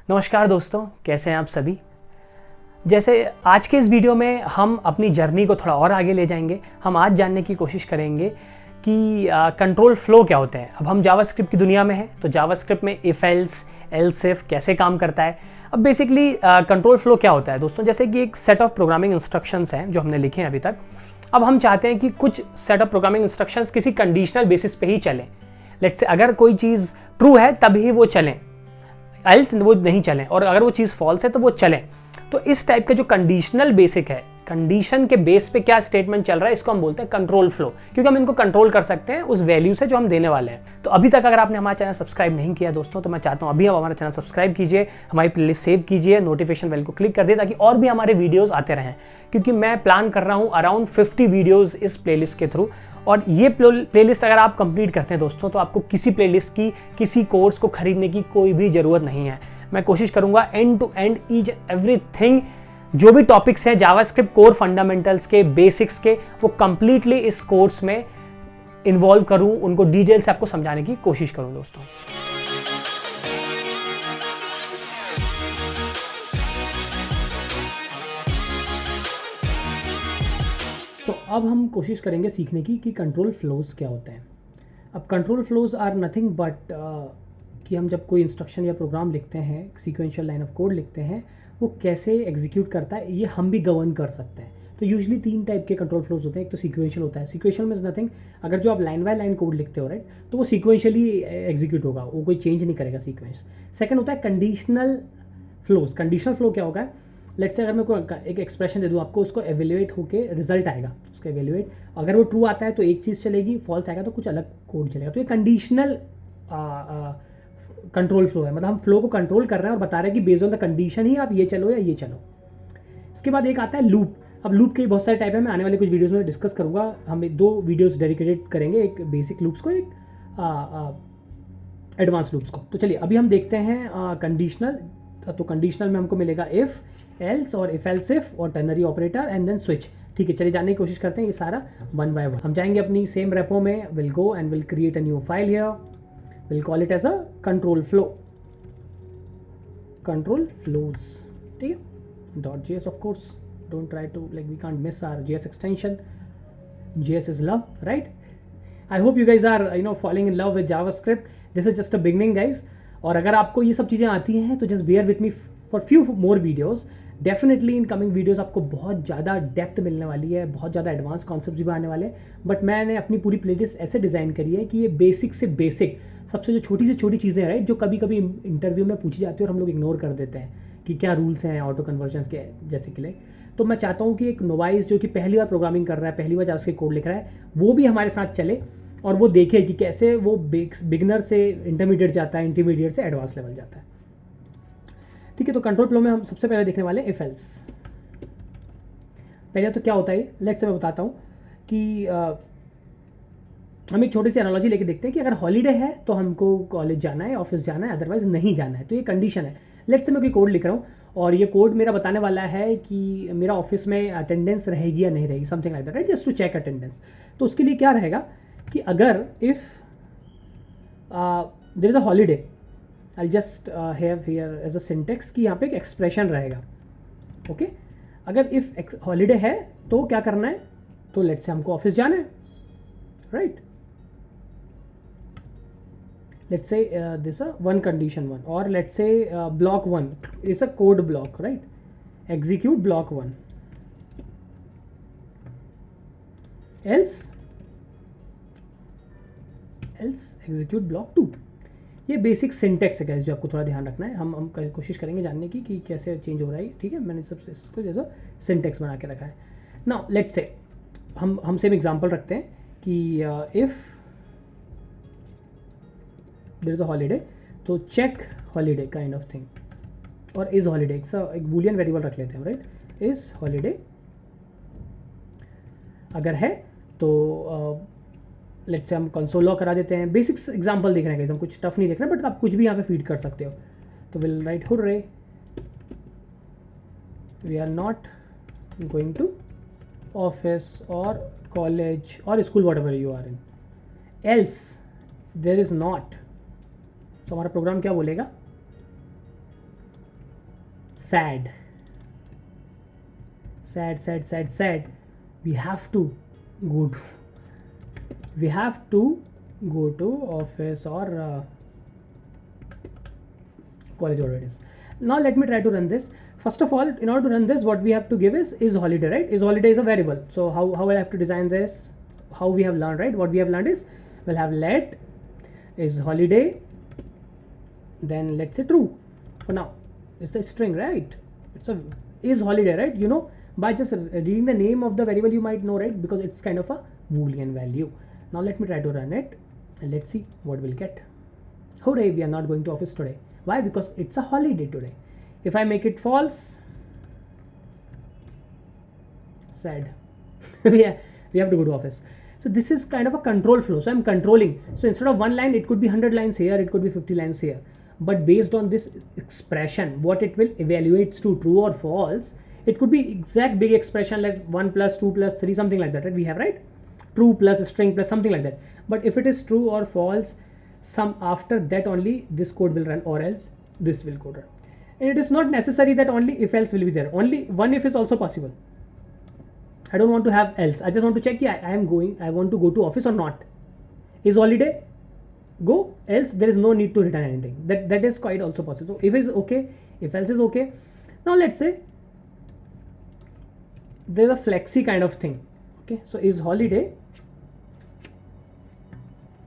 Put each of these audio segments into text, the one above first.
नमस्कार दोस्तों, कैसे हैं आप सभी। जैसे आज के इस वीडियो में हम अपनी जर्नी को थोड़ा और आगे ले जाएंगे। हम आज जानने की कोशिश करेंगे कि कंट्रोल फ्लो क्या होते हैं। अब हम जावास्क्रिप्ट की दुनिया में हैं, तो जावास्क्रिप्ट में इफ एल्स एल्स इफ कैसे काम करता है। अब बेसिकली कंट्रोल फ्लो क्या होता है दोस्तों, जैसे कि एक सेट ऑफ प्रोग्रामिंग इंस्ट्रक्शंस हैं जो हमने लिखे हैं अभी तक। अब हम चाहते हैं कि कुछ सेट ऑफ प्रोग्रामिंग इंस्ट्रक्शंस किसी कंडीशनल बेसिस पे ही चलें। लेट्स से अगर कोई चीज़ ट्रू है तभी वो चलें, एल्स वो नहीं चलें, और अगर वो चीज़ फॉल्स है तो वो चलें। तो इस टाइप के जो कंडीशनल बेसिक है, कंडीशन के बेस पे क्या स्टेटमेंट चल रहा है, इसको हम बोलते हैं कंट्रोल फ्लो, क्योंकि हम इनको कंट्रोल कर सकते हैं उस वैल्यू से जो हम देने वाले हैं। तो अभी तक अगर आपने हमारा चैनल सब्सक्राइब नहीं किया दोस्तों, तो मैं चाहता हूँ अभी आप हमारा चैनल सब्सक्राइब कीजिए, हमारी प्लेलिस्ट सेव कीजिए, नोटिफिकेशन बेल को क्लिक कर दिए ताकि और भी हमारे वीडियोज़ आते रहें। क्योंकि मैं प्लान कर रहा हूँ अराउंड 50 वीडियोज़ इस प्लेलिस्ट के थ्रू, और ये प्लेलिस्ट अगर आप कंप्लीट करते हैं दोस्तों, तो आपको किसी प्लेलिस्ट की, किसी कोर्स को खरीदने की कोई भी ज़रूरत नहीं है। मैं कोशिश करूंगा end to end each everything, जो भी टॉपिक्स हैं जावास्क्रिप्ट कोर फंडामेंटल्स के, बेसिक्स के, वो कंप्लीटली इस कोर्स में इन्वॉल्व करूं, उनको डिटेल से आपको समझाने की कोशिश करूं दोस्तों। तो अब हम कोशिश करेंगे सीखने की कि कंट्रोल फ्लोज क्या होते हैं। अब control flows are nothing but कि हम जब कोई इंस्ट्रक्शन या प्रोग्राम लिखते हैं, सीक्वेंशियल लाइन ऑफ कोड लिखते हैं, वो कैसे एग्जीक्यूट करता है ये हम भी गवर्न कर सकते हैं। तो यूजुअली 3 टाइप के कंट्रोल फ्लोज होते हैं। एक तो सीक्वेंशियल होता है। सीक्वेंशियल मींस नथिंग, अगर जो आप लाइन बाय लाइन कोड लिखते हो राइट, तो वो सीक्वेंशियली एग्जीक्यूट होगा, वो कोई चेंज नहीं करेगा सीक्वेंस। सेकंड होता है कंडीशनल फ्लोज। कंडीशनल फ्लो क्या होगा, लेट्स से अगर मैं कोई एक एक्सप्रेशन दे दूँ आपको, उसको एवेल्युएट होकर रिजल्ट आएगा, उसका एवेल्युएट, अगर वो ट्रू आता है तो एक चीज़ चलेगी, फॉल्स आएगा तो कुछ अलग कोड चलेगा। तो ये कंडीशनल कंट्रोल फ्लो है, मतलब हम फ्लो को कंट्रोल कर रहे हैं और बता रहे हैं कि बेस्ड ऑन द कंडीशन ही आप ये चलो या ये चलो। इसके बाद एक आता है लूप। अब लूप के बहुत सारे टाइप है, मैं आने वाले कुछ वीडियोस में डिस्कस करूंगा। हम 2 वीडियोस डेडिकेटेड करेंगे, एक बेसिक लूप्स को, एक एडवांस लूप्स को। तो चलिए अभी हम देखते हैं कंडीशनल। तो कंडीशनल में हमको मिलेगा इफ, एल्स और इफ एल्स इफ और ternary operator and then switch. ठीक है, चलिए जानने की कोशिश करते हैं ये सारा वन बाय वन। हम जाएंगे अपनी सेम रेपो में, will go and will create a new file here, will call it as a control flow, control flows. ठीक है, .js of course, don't try to, like, we can't miss our JS extension. JS is love, right? I hope you guys are falling in love with JavaScript. This is just a beginning guys. और अगर आपको ये सब चीज़ें आती हैं तो just bear with me for few more videos. Definitely in coming videos आपको बहुत ज़्यादा डेप्थ मिलने वाली है, बहुत ज़्यादा एडवांस कॉन्सेप्ट भी आने वाले हैं। बट मैंने अपनी पूरी प्लेलिस्ट ऐसे डिज़ाइन करी है कि ये बेसिक से बेसिक, सबसे जो छोटी से छोटी चीज़ें राइट, जो कभी कभी इंटरव्यू में पूछी जाती है और हम लोग इग्नोर कर देते हैं कि क्या रूल्स हैं ऑटो कन्वर्जन के जैसे के लिए। तो मैं चाहता हूँ कि एक नोवाइस जो कि पहली बार प्रोग्रामिंग कर रहा है, पहली बार जावास्क्रिप्ट कोड लिख रहा है, वो भी हमारे साथ चले और वो देखे कि कैसे वो बिगनर से इंटरमीडिएट जाता है, इंटरमीडिएट से एडवांस लेवल जाता है। ठीक है, तो कंट्रोल फ्लो में हम सबसे पहले देखने वाले इफ एल्स। पहले तो क्या होता है, लेट्स से मैं बताता हूँ कि हम एक छोटी सी एनालॉजी लेके देखते हैं कि अगर हॉलीडे है तो हमको कॉलेज जाना है, ऑफिस जाना है, अदरवाइज नहीं जाना है। तो ये कंडीशन है। लेट्स से मैं कोई कोड लिख रहा हूँ और ये कोड मेरा बताने वाला है कि मेरा ऑफिस में अटेंडेंस रहेगी या नहीं रहेगी, something like that right, just to check attendance. तो उसके लिए क्या रहेगा कि अगर if there is a holiday, I'll just have here as a syntax कि यहाँ पे एक एक्सप्रेशन रहेगा। ओके, अगर इफ हॉलीडे है तो क्या करना है, तो लेट्स से हमको ऑफिस जाना है right. Let's say this one condition 1, और let's say block 1 is a code block right, execute block 1, else execute block 2। ये बेसिक सिंटेक्स है गाइस जो आपको थोड़ा ध्यान रखना है। हम कोशिश करेंगे जानने की कि कैसे चेंज हो रहा है। ठीक है, मैंने सबसे इसको जैसा सिंटेक्स बना के रखा है। नाउ लेट्स से हम सेम एग्जांपल रखते हैं कि if there is a holiday, तो check holiday kind of thing, और इज हॉलीडे एक बूलियन वेरिएबल रख लेते हैं राइट, इज हॉलीडे। अगर है तो लेट्स से हम कंसोल लॉग करा देते हैं। बेसिक्स एग्जांपल देख रहे हैं, हम कुछ टफ नहीं देख रहे हैं, बट आप कुछ भी यहाँ पे फीड कर सकते हो। तो will write hurray, we are not going to office और कॉलेज और school whatever you are in, else there is not. तो हमारा प्रोग्राम क्या बोलेगा, sad, sad, sad, sad, sad. We have to go to office or college, whatever it is. Now let me try to run this. First of all, in order to run this, what we have to give is holiday, right? Is holiday is a variable. So how I have to design this? How we have learned, right? What we have learned is we'll have let is holiday, then let's say true. For now, it's a string, right? It's a is holiday, right? You know, by just reading the name of the variable, you might know, right? Because it's kind of a Boolean value. Now let me try to run it and let's see what we'll get. Hooray, we are not going to office today. Why? Because it's a holiday today. If I make it false, sad. we have to go to office. So this is kind of a control flow. So I'm controlling. So instead of one line, it could be 100 lines here, it could be 50 lines here. But based on this expression, what it will evaluates to true or false, it could be exact big expression like 1 plus 2 plus 3, something like that, right? We have, right? True plus a string plus something like that. But if it is true or false, some after that only this code will run, or else this will code run. And it is not necessary that only if else will be there. Only one if is also possible. I don't want to have else. I just want to check, yeah, I want to go to office or not. Is holiday? Go. Else there is no need to return anything. That is quite also possible. So if is okay, if else is okay. Now let's say there is a flexi kind of thing. Okay, so is holiday,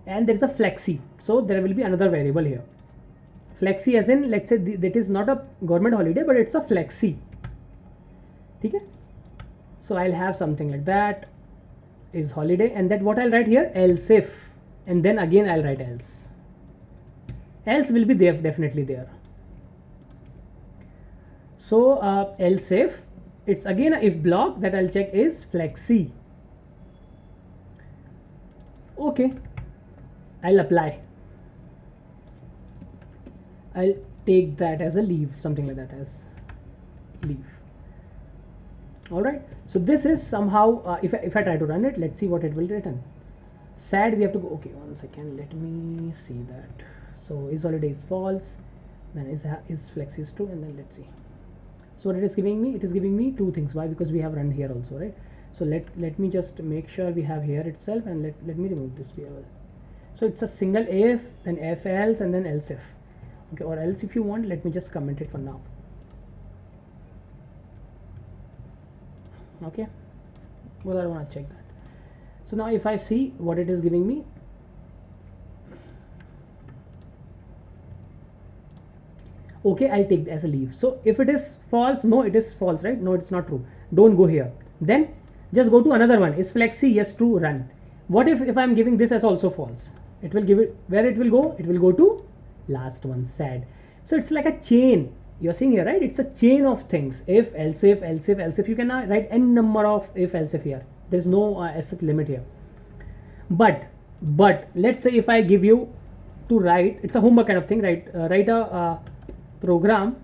and there is a flexi. So there will be another variable here. Flexi as in, let's say that is not a government holiday, but it's a flexi. Okay. So I'll have something like that is holiday, and that what I'll write here, else if, and then again I'll write else. Else will be there, definitely there. So else if, it's again a if block that I'll check is flexi. Okay, I'll apply. I'll take that as a leave, something like that as leave. All right, so this is somehow if I try to run it, let's see what it will return. Sad, we have to go, okay, 1 second, let me see that. So is holiday is false, then is flexi is true, and then let's see. So what it is giving me, it is giving me two things. Why? Because we have run here also, right? So let me just make sure we have here itself, and let me remove this variable. So it's a single if, then if else, and then else if. Okay, or else if you want, let me just comment it for now. Okay, well, I want to check that. So now if I see what it is giving me, okay, I'll take as a leave. So if it is false, no, it is false, right? No, it's not true. Don't go here. Then just go to another one. Is flexi? Yes, true, run. What if I'm giving this as also false? It will give it, where it will go? It will go to last one, sad. So it's like a chain. You're seeing here, right? It's a chain of things. If, else if, else if, else if. You can write n number of if, else if here. There's no such limit here. But let's say if I give you to write, it's a homework kind of thing, right? Write a program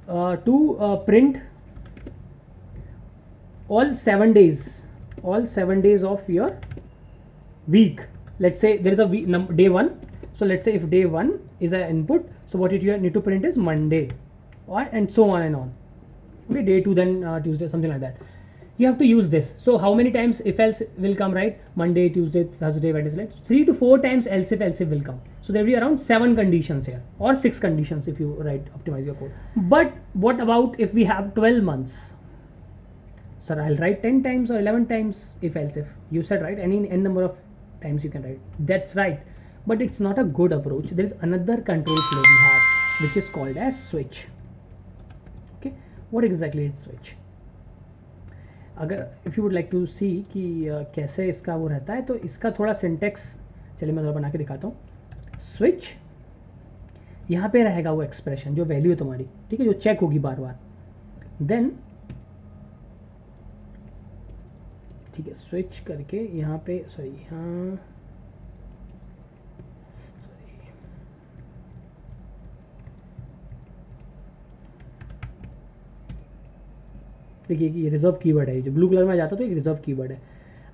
to print all 7 days of your week. Let's say there is a week, day 1. So let's say if day 1 is an input, so what you need to print is Monday, and so on and on. Okay, day 2, then Tuesday, something like that. You have to use this. So how many times if else will come, right? Monday, Tuesday, Thursday, Wednesday. 3 to 4 times else if will come. So there will be around 7 conditions here, or 6 conditions if you optimize your code. But what about if we have 12 months? Sir, I'll write 10 times or 11 times if else if. You said, right, any n number of times you can write. That's right, but it's not a good approach. There is another control flow we have, which is called as switch. Okay, what exactly is switch? अगर if you would like to see कि कैसे इसका वो रहता है, तो इसका थोड़ा सिंटेक्स चलिए मैं थोड़ा बना के दिखाता हूँ. स्विच, यहाँ पे रहेगा वो एक्सप्रेशन जो वैल्यू है तुम्हारी, ठीक है, जो चेक होगी बार बार. देन ठीक है, स्विच करके यहाँ पे सॉरी यहाँ देखिए कि ये रिजर्व कीवर्ड है, जो ब्लू कलर में आ जाता तो एक रिजर्व कीवर्ड है.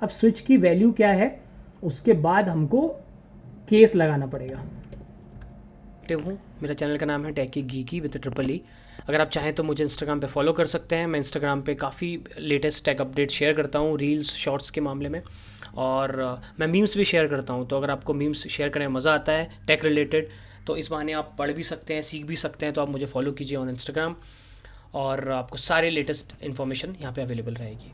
अब स्विच की वैल्यू क्या है, उसके बाद हमको केस लगाना पड़ेगा. एक्टिव हूँ। मेरा चैनल का नाम है टेकी गीकी विद ट्रिपल ई। अगर आप चाहें तो मुझे इंस्टाग्राम पे फॉलो कर सकते हैं। मैं इंस्टाग्राम पे काफ़ी लेटेस्ट टेक अपडेट शेयर करता हूँ, रील्स शॉर्ट्स के मामले में, और मैं मीम्स भी शेयर करता हूँ। तो अगर आपको मीम्स शेयर करने में मज़ा आता है टेक रिलेटेड, तो इस बहाने आप पढ़ भी सकते हैं, सीख भी सकते हैं। तो आप मुझे फॉलो कीजिए ऑन इंस्टाग्राम, और आपको सारे लेटेस्ट इन्फॉर्मेशन यहाँ पे अवेलेबल रहेगी।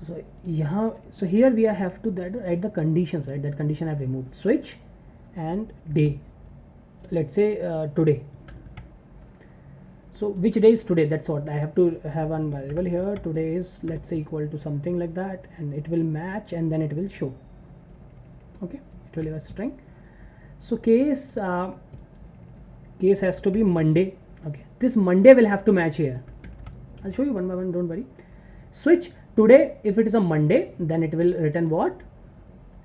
So यहाँ, so here we have to that write the conditions, right? That condition I've removed, switch and day. Let's say today. So which day is today? That's what I have to have one variable here. Today is, let's say, equal to something like that, and it will match, and then it will show. Okay, it will have a string. So case has to be Monday. Okay, this Monday will have to match here. I'll show you one by one, don't worry. Switch today, if it is a Monday, then it will return what?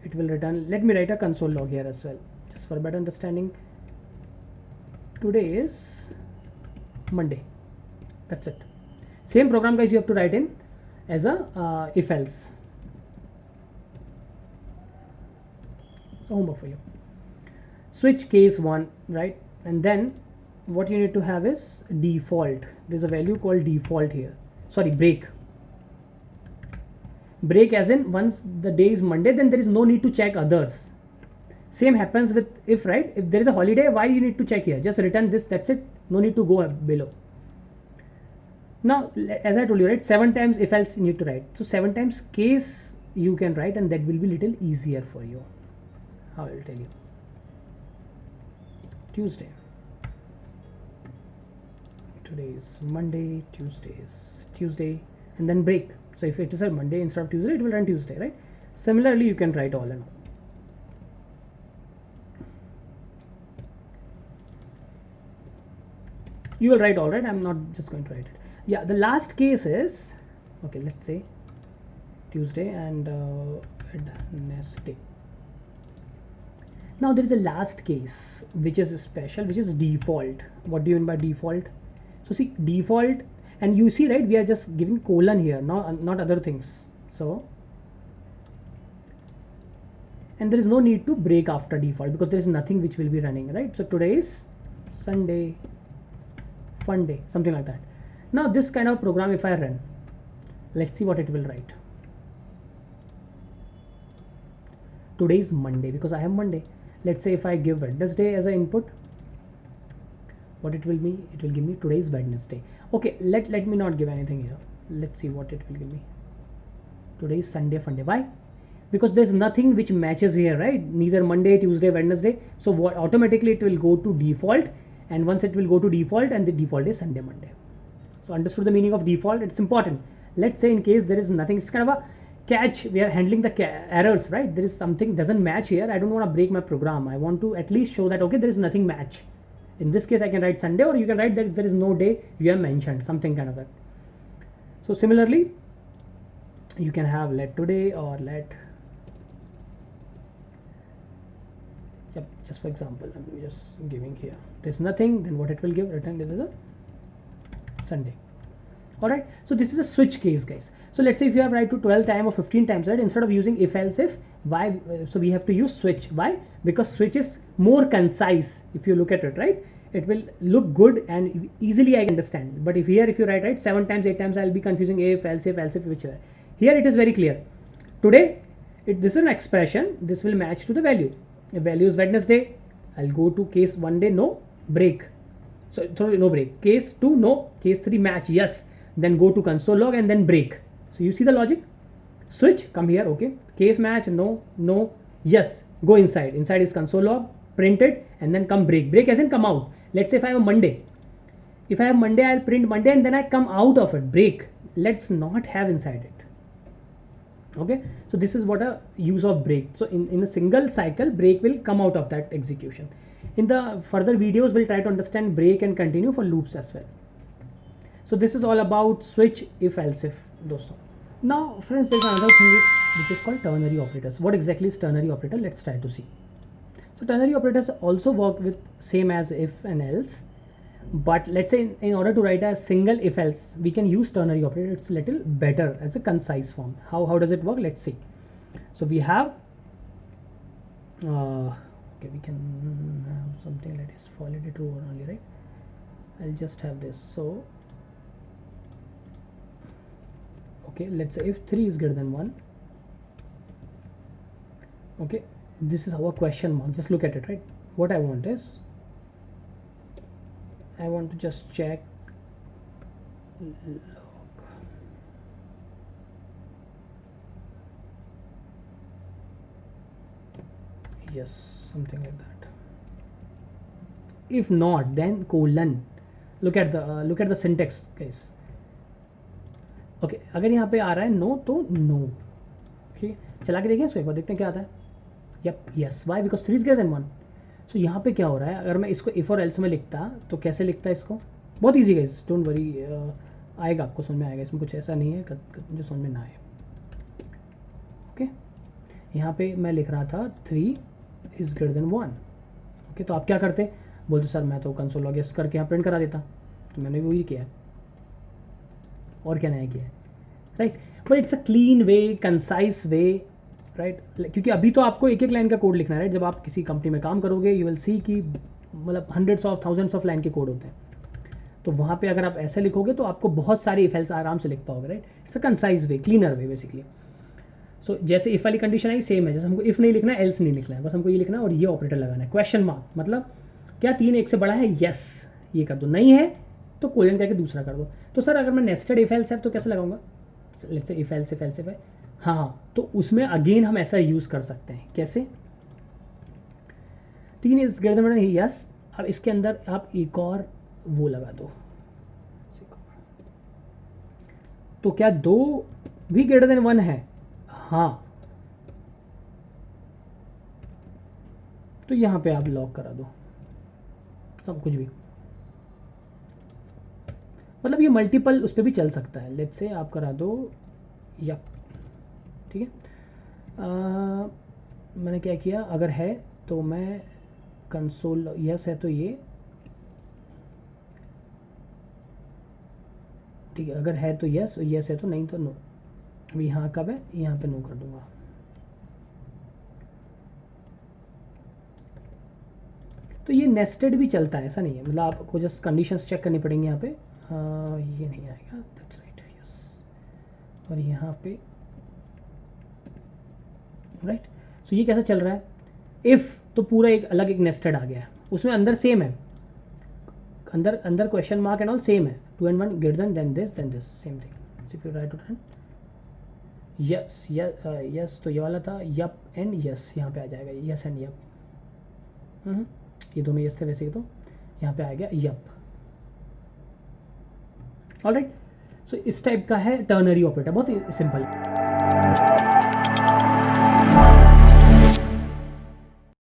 It will return, let me write a console log here as well, just for better understanding. Today is Monday, that's it. Same program, guys, you have to write in as a if else. So homework for you. Switch case 1, right? And then what you need to have is default. There's a value called default here, sorry, break. Break as in once the day is Monday, then there is no need to check others. Same happens with if, right? If there is a holiday, why you need to check here? Just return this, that's it. No need to go below. Now, as I told you, right, 7 times if else you need to write. So 7 times case you can write, and that will be little easier for you. I will tell you. Tuesday. Today is Monday, Tuesday, and then break. So if it is a Monday instead of Tuesday, it will run Tuesday, right? Similarly, you can write all and all. You will write all, right? I'm not just going to write it. Yeah, the last case is, okay, let's say Tuesday and Wednesday. Now there is a last case which is special, which is default. What do you mean by default? So see, default, and you see, right, we are just giving colon here, not other things. So, and there is no need to break after default because there is nothing which will be running, right? So today is Sunday, fun day, something like that. Now this kind of program, if I run, let's see what it will write. Today is Monday because I have Monday. Let's say if I give Wednesday as an input, what it will be? It will give me today's Wednesday. Okay, let me not give anything here. Let's see what it will give me. Today is Sunday, fun day. Why? Because there's nothing which matches here, right? Neither Monday, Tuesday, Wednesday. So what, automatically it will go to default, and once it will go to default, and the default is Sunday, Monday. So understood the meaning of default? It's important. Let's say in case there is nothing, it's kind of a catch. We are handling the errors, right? There is something doesn't match here. I don't want to break my program. I want to at least show that, okay, there is nothing match. In this case, I can write Sunday, or you can write that there is no day you have mentioned, something kind of that. So similarly, you can have let today or let, yep, just for example, I'm just giving here. There's nothing, then what it will give, return this is a Sunday. Alright, so this is a switch case, guys. So let's say if you have write to 12 times or 15 times, right, instead of using if else if, why? So we have to use switch. Why? Because switch is more concise. If you look at it, right, it will look good and easily I can understand. But if here, if you write 7 times, 8 times, I'll be confusing if, else if, whichever. Here it is very clear. Today, this is an expression. This will match to the value. If value is Wednesday, I'll go to case 1 day, no break. So sorry, no break. Case 2, no. Case 3, match, yes. Then go to console log and then break. So you see the logic. Switch, come here, okay. Case match, no, no, yes. Go inside. Inside is console log, print it, and then come break. Break as in come out. Let's say if I have a Monday. If I have Monday, I'll print Monday and then I come out of it. Break. Let's not have inside it. Okay. So this is what a use of break. So in a single cycle, break will come out of that execution. In the further videos, we'll try to understand break and continue for loops as well. So this is all about switch, if, else, if. Now, friends, there's another thing which is called ternary operators. What exactly is ternary operator? Let's try to see. So ternary operators also work with same as if and else, but let's say in order to write a single if else, we can use ternary operator. It's a little better as a concise form. How does it work? Let's see. So we have okay, okay, we can have something that is validity true or only, right? I'll just have this. So okay, let's say if 3 is greater than 1, okay, this is our question mark. Just look at it, right? What I want is, I want to just check log. Yes, something like that. If not, then colon. Look at the syntax, guys. Okay अगर यहाँ पे आ रहा है no तो no, ठीक है, चला के देखिए इसको एक बार, देखते हैं क्या आता है. Yup, yes, Y, because 3 is greater than 1. So यहाँ पे क्या हो रहा है, अगर मैं इसको इफ और एल्स में लिखता तो कैसे लिखता है इसको, बहुत ईजी गाइस, डोंट वरी, आएगा आपको समझ में आएगा, इसमें कुछ ऐसा नहीं है जो समझ में ना आए. ओके, यहाँ पे मैं लिख रहा था 3 इज ग्रेटर देन 1. ओके, तो आप क्या करते, बोलते सर मैं तो कंसोल लॉग एस करके यहाँ प्रिंट करा देता, तो मैंने वही किया है, और क्या नया किया है, right. But it's a clean way, concise way, right. क्योंकि अभी तो आपको एक एक लाइन का कोड लिखना है, राइट. जब आप किसी कंपनी में काम करोगे यू विल सी कि मतलब hundreds of thousands of line के कोड होते हैं, तो वहाँ पे अगर आप ऐसे लिखोगे तो आपको बहुत सारे इफ एल्स आराम से लिख पाओगे, right. It's a concise way, cleaner way basically. So जैसे इफ वाली कंडीशन आई सेम है, जैसे हमको इफ नहीं लिखना है, एल्स नहीं लिखना है, बस हमको ये लिखना है और ये ऑपरेटर लगाना है, क्वेश्चन मार्क. मतलब क्या 3 1 से बड़ा है, यस, ये कर दो, नहीं है तो कोलन करके दूसरा कर दो. तो सर अगर मैं नेस्टेड इफ एल्स है तो कैसे लगाऊंगा, लेट्स से इफ एल्स है, हाँ, तो उसमें अगेन हम ऐसा यूज़ कर सकते हैं. कैसे, 3 इज ग्रेटर देन 1, यस. अब इसके अंदर आप एक और वो लगा दो, तो क्या 2 भी ग्रेटर देन 1 है, हाँ, तो यहाँ पे आप लॉक करा दो सब कुछ भी. मतलब ये मल्टीपल उस पर भी चल सकता है. लेट्स से आप करा दो यप, ठीक है. मैंने क्या किया, अगर है तो मैं कंसोल, यस है तो ये, ठीक है, अगर है तो यस, यस है तो, नहीं तो नो. अभी यहाँ कब है, यहाँ पे नो कर दूंगा. तो ये नेस्टेड भी चलता है, ऐसा नहीं है, मतलब आपको जस्ट कंडीशंस चेक करनी पड़ेंगी यहाँ पे. ये नहीं आएगा, दैट्स राइट, यस. और यहाँ पे राइट. सो ये कैसा चल रहा है, इफ़ तो पूरा एक अलग एक नेस्टेड आ गया है, उसमें अंदर सेम है, अंदर question mark and all same है, 2 and 1 greater than this same thing. If you write to run yes, yes तो ये वाला था यप एंड यस, यहाँ पे आ जाएगा यस एंड यप. ये दोनों यस थे वैसे ही, तो यहाँ पे आ गया यप. ऑलराइट. सो इस टाइप का है टर्नरी ऑपरेटर, बहुत ही सिंपल.